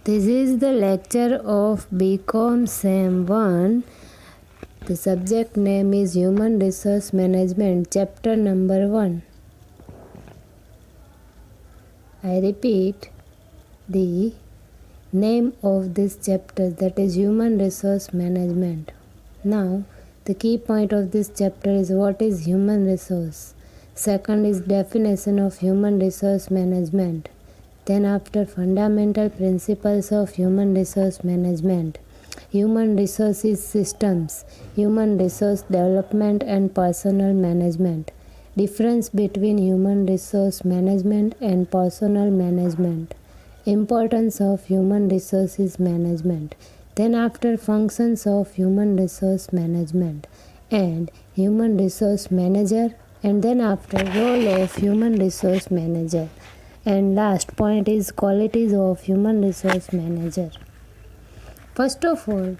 This is the lecture of BCom Sem 1. The subject name is Human Resource Management, chapter number 1. I repeat the name of this chapter, that is Human Resource Management. Now, the key point of this chapter is what is human resource. Second is definition of human resource management. Then after fundamental principles of human resource management, human resources systems, human resource development and personal management, difference between human resource management and personal management, importance of human resources management, then after functions of human resource management and human resource manager, and then after role of human resource manager. And last point is qualities of human resource manager. First of all,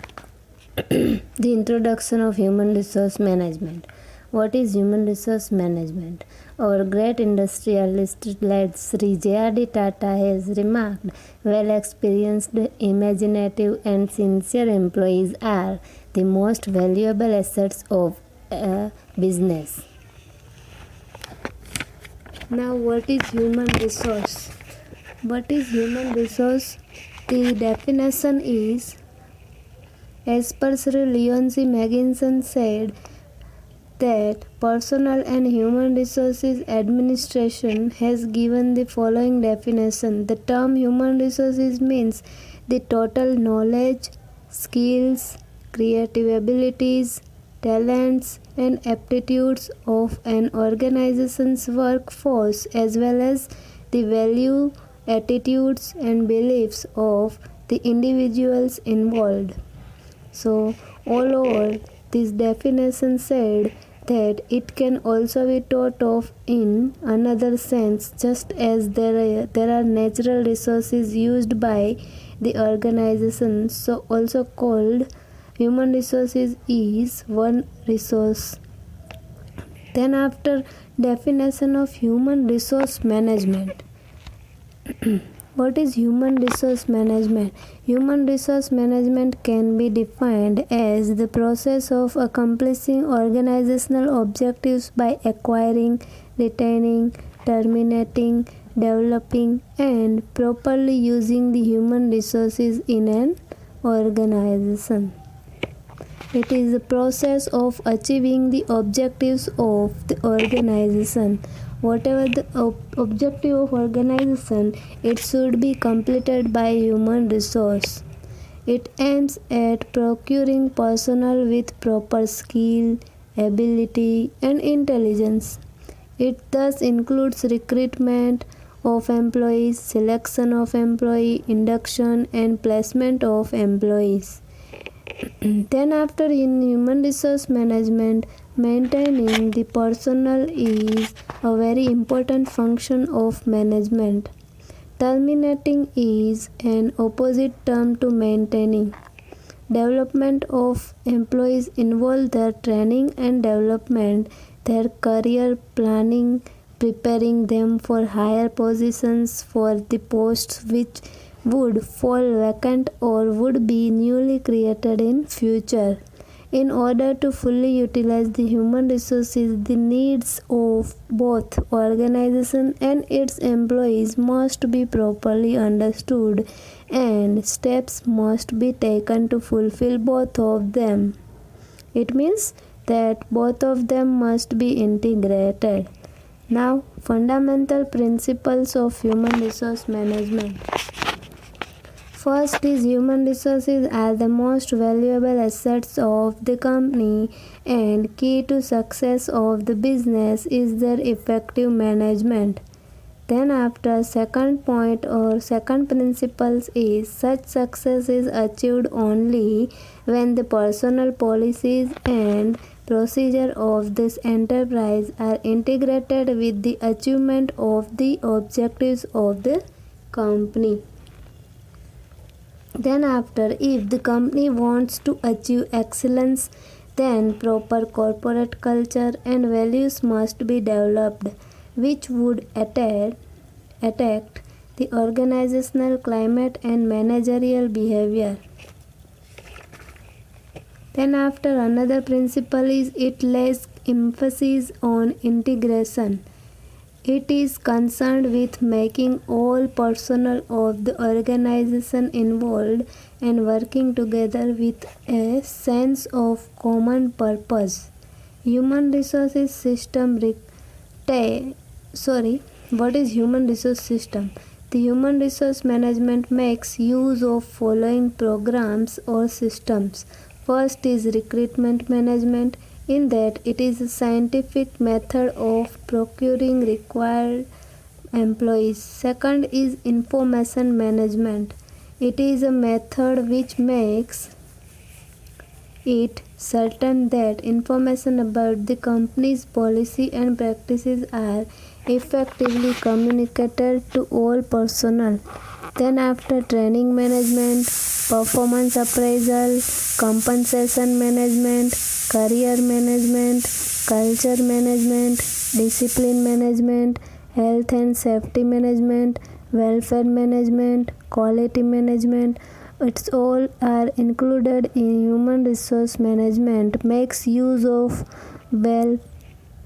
the introduction of human resource management. What is human resource management? Our great industrialist led Sri J.R.D. Tata has remarked, well-experienced, imaginative and sincere employees are the most valuable assets of a business. Now, what is human resource? What is human resource? The definition is, as per Sri Leon C. Magginson said, that Personnel and Human Resources Administration has given the following definition. The term human resources means the total knowledge, skills, creative abilities, talents and aptitudes of an organization's workforce, as well as the value, attitudes and beliefs of the individuals involved. So, all over, this definition said that it can also be thought of in another sense, just as there are natural resources used by the organization, so also called human resources is one resource. Then after definition of human resource management. What is human resource management? Human resource management can be defined as the process of accomplishing organizational objectives by acquiring, retaining, terminating, developing and properly using the human resources in an organization. It is the process of achieving the objectives of the organization. Whatever the objective of organization, it should be completed by human resource. It aims at procuring personnel with proper skill, ability and intelligence. It thus includes recruitment of employees, selection of employee, induction and placement of employees. Then after in human resource management, maintaining the personnel is a very important function of management. Terminating is an opposite term to maintaining. Development of employees involve their training and development, their career planning, preparing them for higher positions for the posts which would fall vacant or would be newly created in future. In order to fully utilize the human resources, the needs of both organization and its employees must be properly understood and steps must be taken to fulfill both of them. It means that both of them must be integrated. Now, fundamental principles of human resource management. First is human resources are the most valuable assets of the company and key to success of the business is their effective management. Then after second point or second principles is such success is achieved only when the personnel policies and procedure of this enterprise are integrated with the achievement of the objectives of the company. Then after, if the company wants to achieve excellence, then proper corporate culture and values must be developed, which would attack the organizational climate and managerial behavior. Then after, another principle is it lays emphasis on integration. It is concerned with making all personnel of the organization involved and working together with a sense of common purpose. Human resources system what is human resource system? The human resource management makes use of following programs or systems. First is recruitment management, in that it is a scientific method of procuring required employees. Second is information management. It is a method which makes it certain that information about the company's policy and practices are effectively communicated to all personnel. Then after, training management, performance appraisal, compensation management, career management, culture management, discipline management, health and safety management, welfare management, quality management, it's all are included in human resource management, makes use of well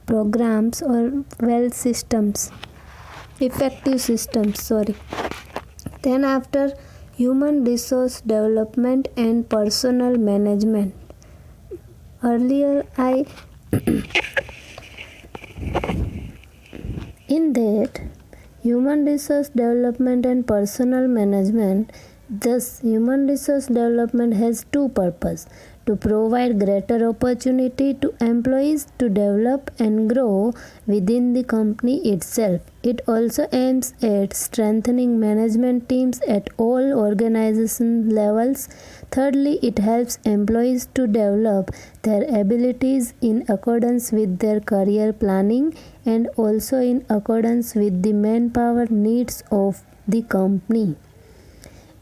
programs or well systems, effective systems. Then after, human resource development and personnel management. Earlier I in that human resource development and personnel management, thus human resource development has two purposes: to provide greater opportunity to employees to develop and grow within the company itself. It also aims at strengthening management teams at all organization levels. Thirdly, it helps employees to develop their abilities in accordance with their career planning and also in accordance with the manpower needs of the company.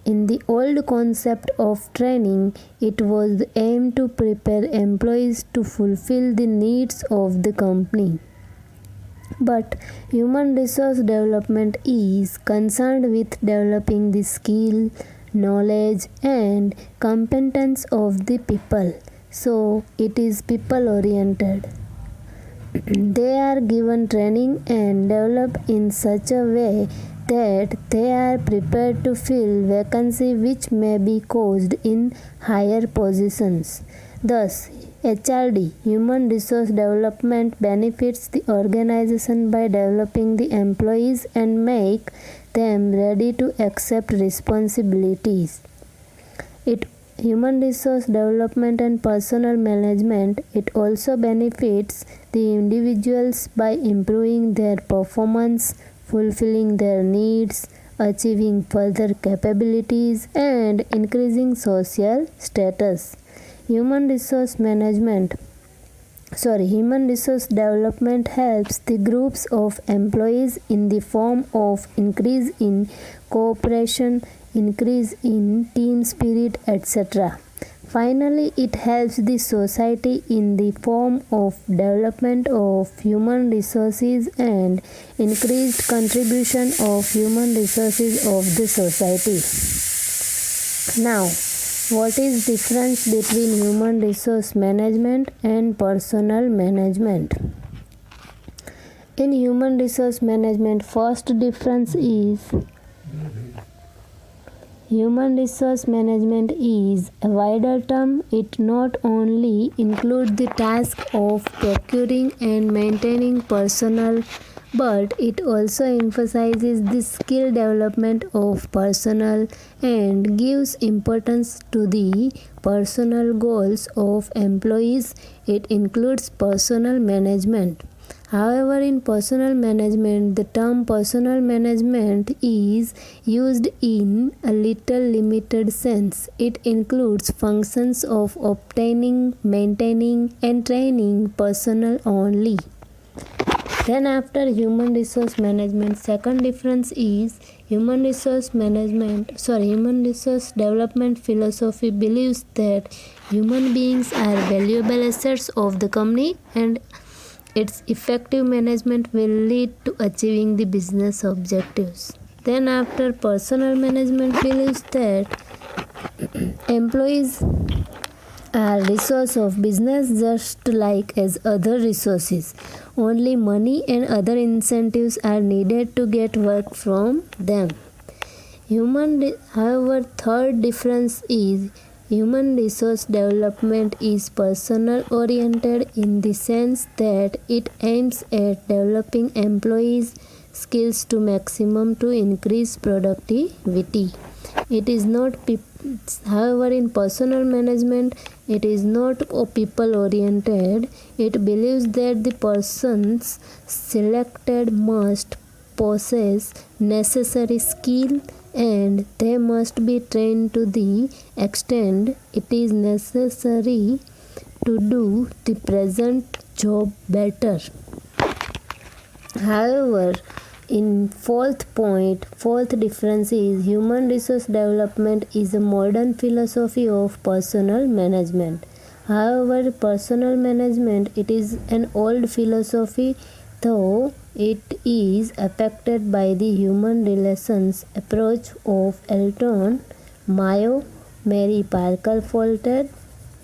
In the old concept of training, it was the aim to prepare employees to fulfill the needs of the company. But human resource development is concerned with developing the skill, knowledge and competence of the people. So it is people oriented. They are given training and developed in such a way that they are prepared to fill vacancies which may be caused in higher positions. Thus, HRD, Human Resource Development, benefits the organization by developing the employees and make them ready to accept responsibilities. Human resource development and personnel management, it also benefits the individuals by improving their performance, fulfilling their needs, achieving further capabilities and increasing social status. Human resource development helps the groups of employees in the form of increase in cooperation, increase in team spirit, etc. Finally, it helps the society in the form of development of human resources and increased contribution of human resources of the society. Now, what is difference between human resource management and personnel management? In human resource management, first difference is human resource management is a wider term. It not only includes the task of procuring and maintaining personnel, but it also emphasizes the skill development of personnel and gives importance to the personal goals of employees. It includes personnel management. However, in personnel management, the term personnel management is used in a little limited sense. It includes functions of obtaining, maintaining, and training personnel only. Then after human resource management, second difference is human resource development philosophy believes that human beings are valuable assets of the company and its effective management will lead to achieving the business objectives. Then after, personal management believes that employees are resource of business just like as other resources. Only money and other incentives are needed to get work from them. However, third difference is human resource development is personal oriented in the sense that it aims at developing employees' skills to maximum to increase productivity. It is not however, in personal management, it is not people oriented. It believes that the persons selected must possess necessary skill and they must be trained to the extent it is necessary to do the present job better. However, in fourth difference is human resource development is a modern philosophy of personal management. However, personal management it is an old philosophy, though it is affected by the human relations approach of Elton, Mayo, Mary Parker Follett.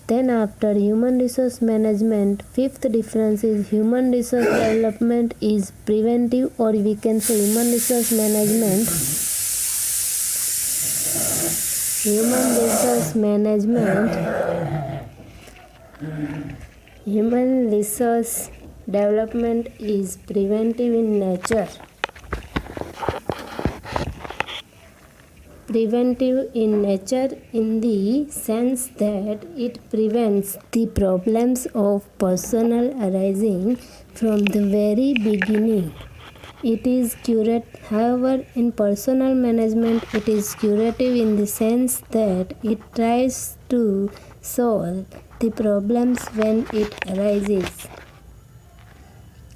Then after human resource management, fifth difference is human resource development is preventive, or we can say human resource management. Human resource development is preventive in nature. Preventive in nature in the sense that it prevents the problems of personnel arising from the very beginning. It is curative. However, in personal management, it is curative in the sense that it tries to solve the problems when it arises.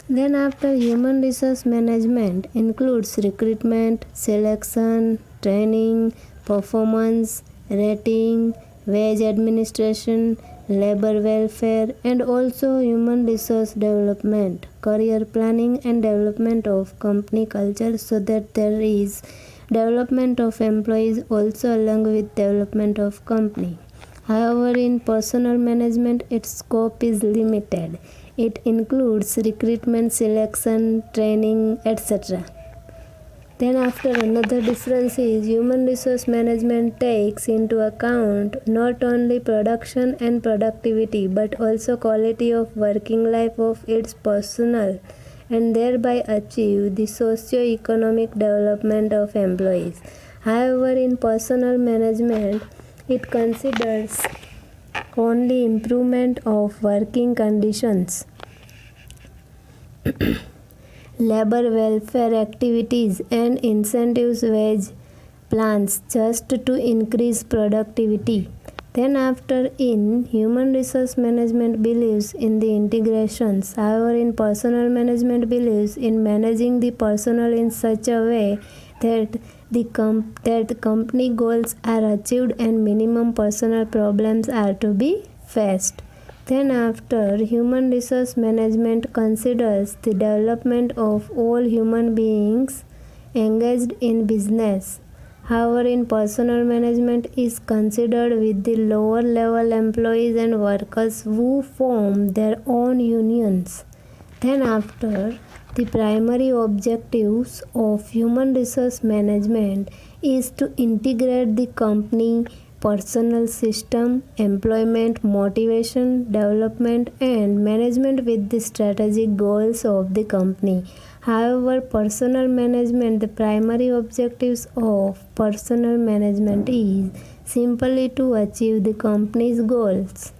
Then after, human resource management includes recruitment, selection, training, performance, rating, wage administration, labor welfare, and also human resource development, career planning and development of company culture, so that there is development of employees also along with development of company. However, in personal management, its scope is limited. It includes recruitment, selection, training, etc. Then after, another difference is human resource management takes into account not only production and productivity but also quality of working life of its personnel and thereby achieve the socio-economic development of employees. However, in personal management, it considers only improvement of working conditions, labor welfare activities and incentives wage plans just to increase productivity. Then after, in human resource management believes in the integrations. However, in personal management believes in managing the personnel in such a way that the company goals are achieved and minimum personal problems are to be faced. Then after, human resource management considers the development of all human beings engaged in business. However, in personal management is considered with the lower level employees and workers who form their own unions. Then after, the primary objectives of human resource management is to integrate the company personnel system, employment, motivation, development and management with the strategic goals of the company. However, personal management, the primary objectives of personal management is simply to achieve the company's goals.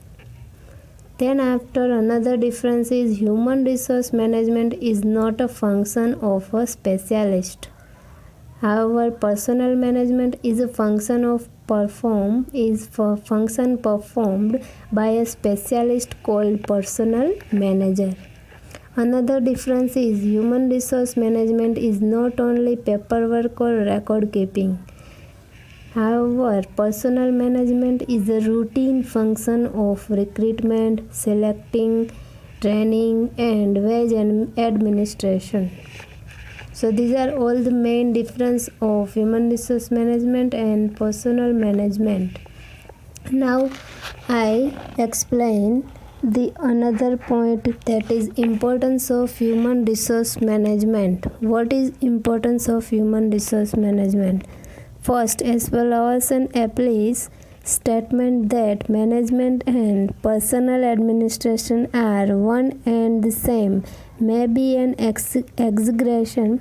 Then after, another difference is human resource management is not a function of a specialist. However, personal management is a function performed by a specialist called personnel manager. Another difference is human resource management is not only paperwork or record keeping. However, personnel management is a routine function of recruitment, selecting, training and wage administration. So these are all the main difference of human resource management and personal management. Now I explain the another point, that is importance of human resource management. What is importance of human resource management? First, as per Lawson Appley's statement that management and personal administration are one and the same may be an exaggeration,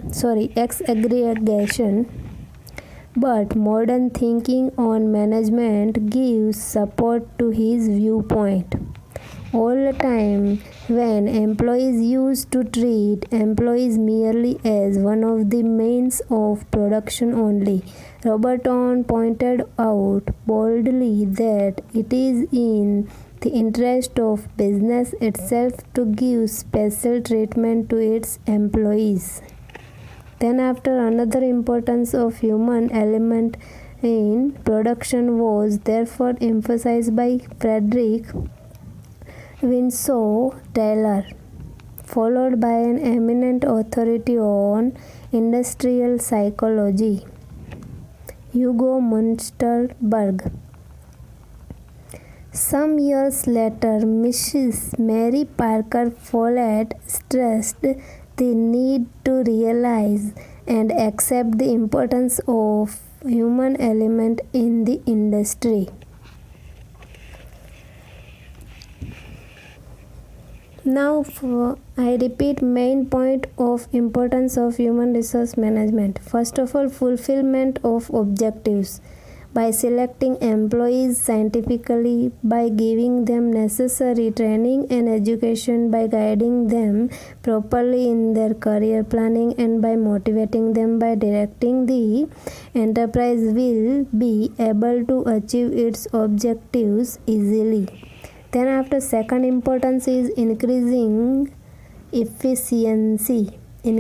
but modern thinking on management gives support to his viewpoint. All the time when employees used to treat employees merely as one of the means of production only, Roberton pointed out boldly that it is in the interest of business itself to give special treatment to its employees. Then after, another importance of human element in production was therefore emphasized by Frederick Winslow Taylor, followed by an eminent authority on industrial psychology, Hugo Munsterberg. Some years later, Mrs. Mary Parker Follett stressed the need to realize and accept the importance of human element in the industry. Now I repeat main point of importance of human resource management. First of all, fulfillment of objectives by selecting employees scientifically, by giving them necessary training and education, by guiding them properly in their career planning, and by motivating them, by directing, the enterprise will be able to achieve its objectives easily. Then after, second importance is increasing efficiency. The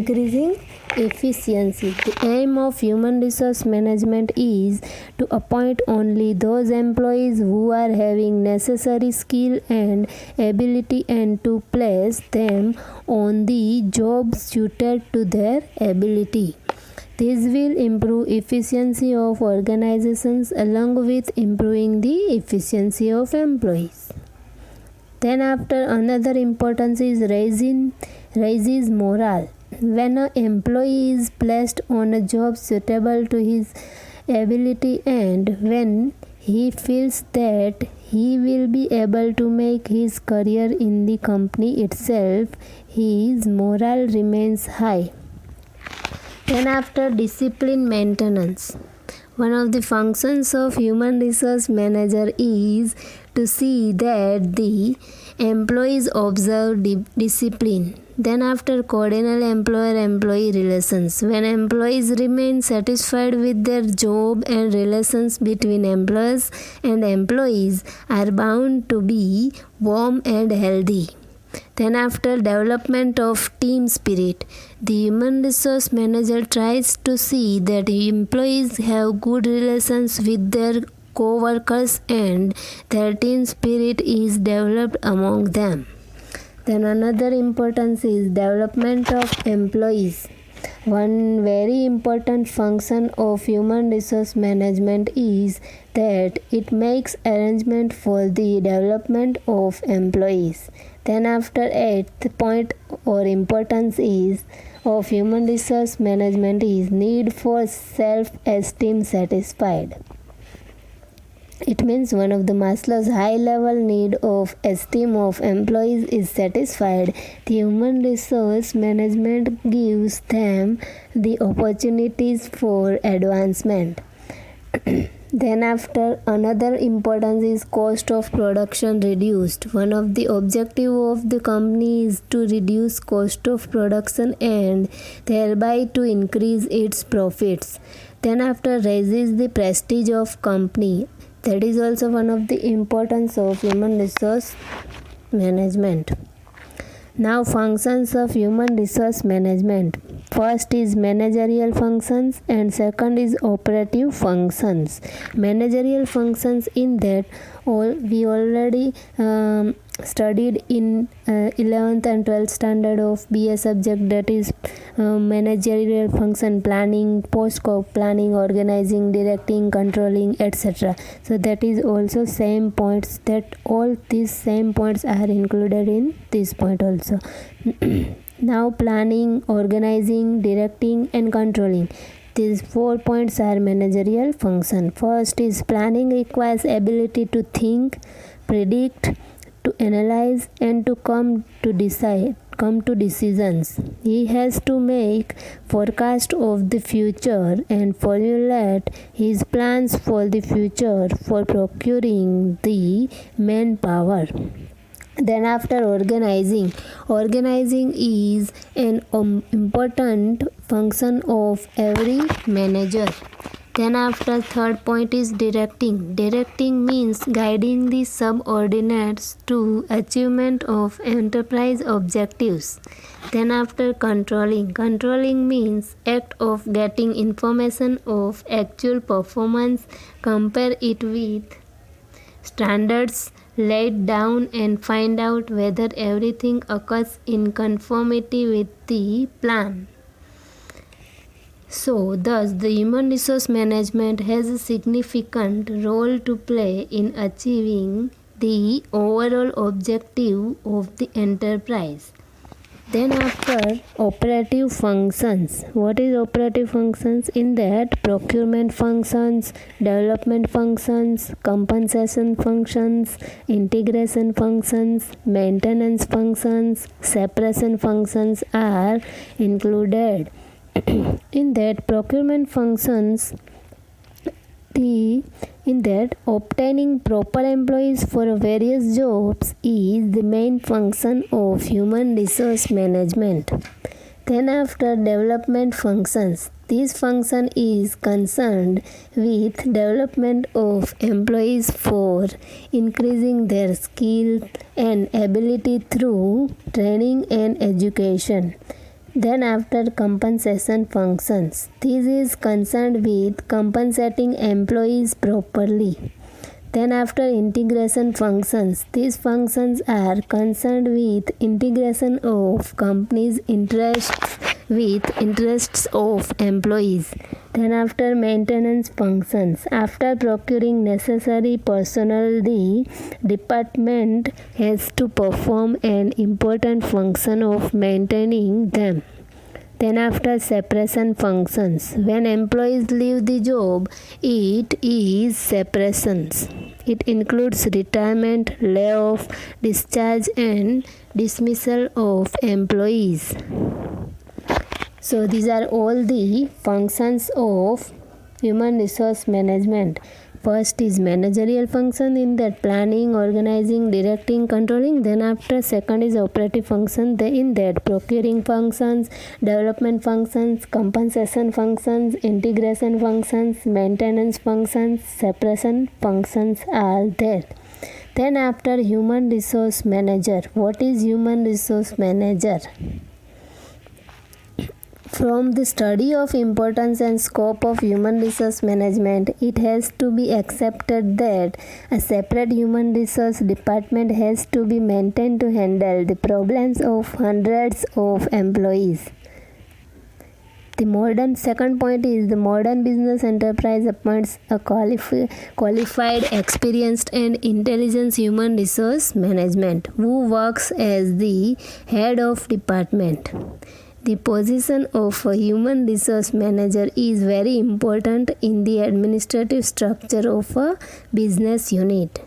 aim of human resource management is to appoint only those employees who are having necessary skill and ability, and to place them on the job suited to their ability. This will improve efficiency of organizations along with improving the efficiency of employees. Then after, another importance is raises morale. When an employee is placed on a job suitable to his ability, and when he feels that he will be able to make his career in the company itself, his morale remains high. Then after, discipline maintenance. One of the functions of human resource manager is to see that the employees observe discipline. Then after, coordinate employer-employee relations. When employees remain satisfied with their job, and relations between employers and employees are bound to be warm and healthy. Then after, development of team spirit. The human resource manager tries to see that employees have good relations with their co-workers and their team spirit is developed among them. Then another importance is development of employees. One very important function of human resource management is that it makes arrangement for the development of employees. Then after, eighth point or importance is of human resource management is need for self-esteem satisfied. It means one of the Maslow's high-level need of esteem of employees is satisfied. The human resource management gives them the opportunities for advancement. Then after, another importance is cost of production reduced. One of the objective of the company is to reduce cost of production and thereby to increase its profits. Then after, raises the prestige of company. That is also one of the importance of human resource management. Now, functions of human resource management. First is managerial functions and second is operative functions. Managerial functions, in that we already studied in 11th and 12th standard of BA subject, that is managerial function, planning, post-scope planning, organizing, directing, controlling, etc. So that is also same points, that all these same points are included in this point also. Now planning, organizing, directing and controlling. These 4 points are managerial function. First is planning requires ability to think, predict, to analyze and to come to decisions. He has to make forecast of the future and formulate his plans for the future for procuring the manpower. Then after organizing is an important function of every manager. Then after third point is directing. Directing means guiding the subordinates to achievement of enterprise objectives. Then after controlling means act of getting information of actual performance, compare it with standards laid down and find out whether everything occurs in conformity with the plan. So, thus, the human resource management has a significant role to play in achieving the overall objective of the enterprise. Then after operative functions. What is operative functions? In that procurement functions, development functions, compensation functions, integration functions, maintenance functions, separation functions are included. In that procurement functions, in that obtaining proper employees for various jobs is the main function of human resource management. Then after development functions, this function is concerned with development of employees for increasing their skill and ability through training and education. Then after compensation functions, this is concerned with compensating employees properly. Then after integration functions, these functions are concerned with integration of company's interests with interests of employees. Then after maintenance functions, after procuring necessary personnel, the department has to perform an important function of maintaining them. Then after separation functions, when employees leave the job, it is separations. It includes retirement, layoff, discharge and dismissal of employees. So these are all the functions of human resource management. First is managerial function, in that planning, organizing, directing, controlling. Then after second is operative function, in that procuring functions, development functions, compensation functions, integration functions, maintenance functions, separation functions are there. Then after human resource manager. What is human resource manager? From the study of importance and scope of human resource management, it has to be accepted that a separate human resource department has to be maintained to handle the problems of hundreds of employees. The second point is the modern business enterprise appoints a qualified, experienced and intelligent human resource management who works as the head of department. The position of a human resource manager is very important in the administrative structure of a business unit.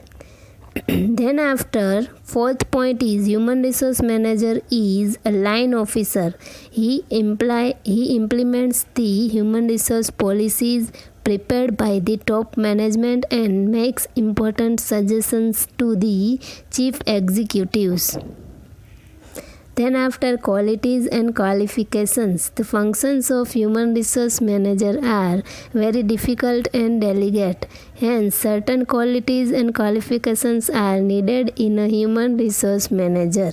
Then after, fourth point is human resource manager is a line officer. He implements the human resource policies prepared by the top management and makes important suggestions to the chief executives. Then after qualities and qualifications, the functions of human resource manager are very difficult and delicate. Hence, certain qualities and qualifications are needed in a human resource manager.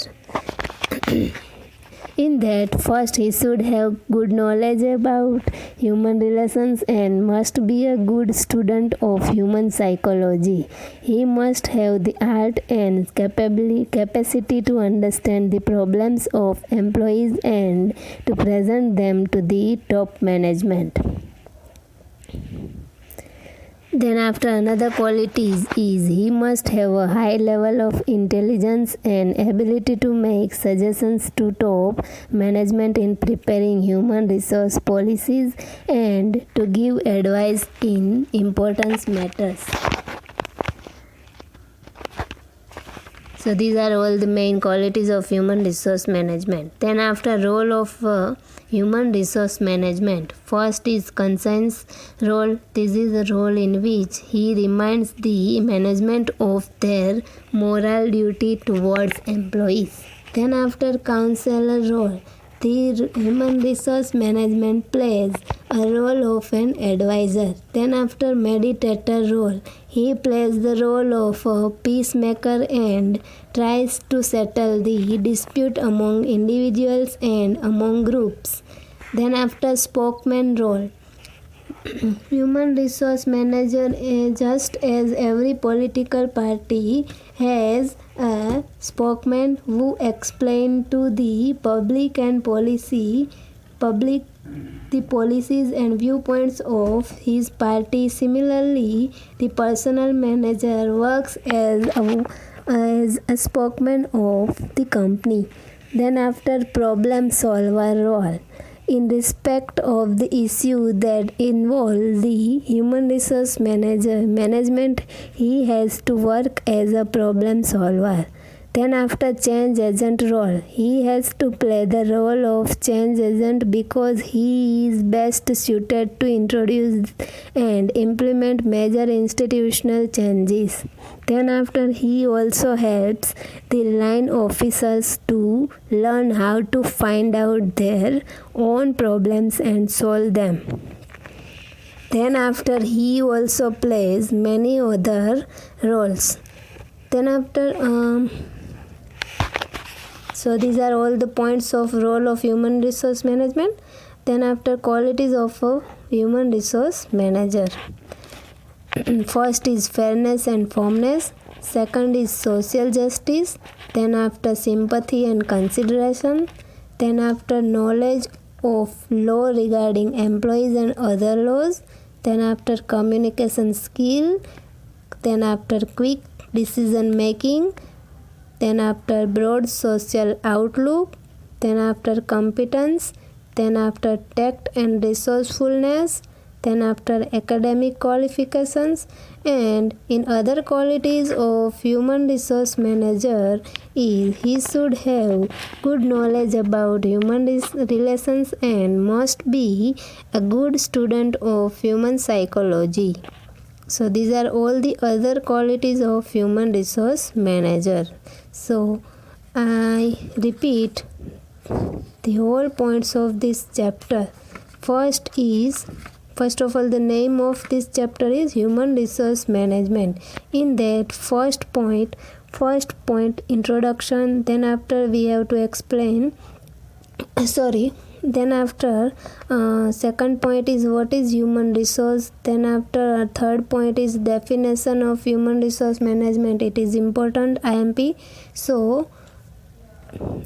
In that, first he should have good knowledge about human relations and must be a good student of human psychology. He must have the art and capacity to understand the problems of employees and to present them to the top management. Then after, another quality is he must have a high level of intelligence and ability to make suggestions to top management in preparing human resource policies and to give advice in important matters. So these are all the main qualities of human resource management. Then after, role of human resource management. First is conscience role. This is a role in which he reminds the management of their moral duty towards employees. Then after, counselor role. The human resource management plays a role of an advisor. Then after, meditator role. He plays the role of a peacemaker and tries to settle the dispute among individuals and among groups. Then after, spokesman role. Human resource manager, just as every political party has a spokesman who explain to the public the policies and viewpoints of his party. Similarly, the personal manager works as a spokesman of the company. Then after, problem solver role. In respect of the issue that involve the human resource management, he has to work as a problem solver. Then after, change agent role. He has to play the role of change agent because he is best suited to introduce and implement major institutional changes. Then after, he also helps the line officers to learn how to find out their own problems and solve them. Then after, he also plays many other roles. Then after, so these are all the points of role of human resource management. Then after, qualities of a human resource manager. First is fairness and firmness. Second is social justice. Then after, sympathy and consideration. Then after, knowledge of law regarding employees and other laws. Then after, communication skill. Then after, quick decision making. Then after, broad social outlook. Then after, competence. Then after, tact and resourcefulness. Then after, academic qualifications. And in other qualities of human resource manager is he should have good knowledge about human relations and must be a good student of human psychology. So these are all the other qualities of human resource manager. So I repeat the whole points of this chapter. First of all, the name of this chapter is human resource management. In that, first point introduction. Then after, we have to explain then after, second point is what is human resource. Then after, third point is definition of human resource management. It is important, IMP, so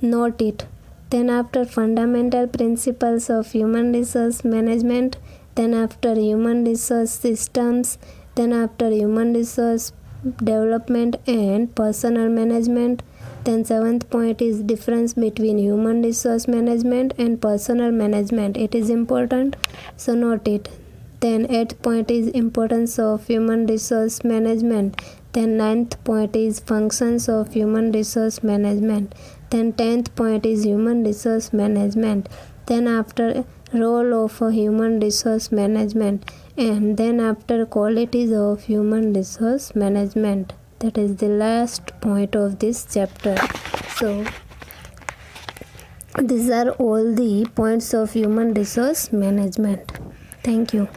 note it. Then after, fundamental principles of human resource management. Then after, human resource systems. Then after, human resource development and personal management. Then seventh point is difference between human resource management and personal management. It is important, so note it. Then eighth point is importance of human resource management. Then ninth point is functions of human resource management. Then 10th point is human resource management. Then after, role of a human resource management. And then after, qualities of human resource management. That is the last point of this chapter. So these are all the points of human resource management. Thank you.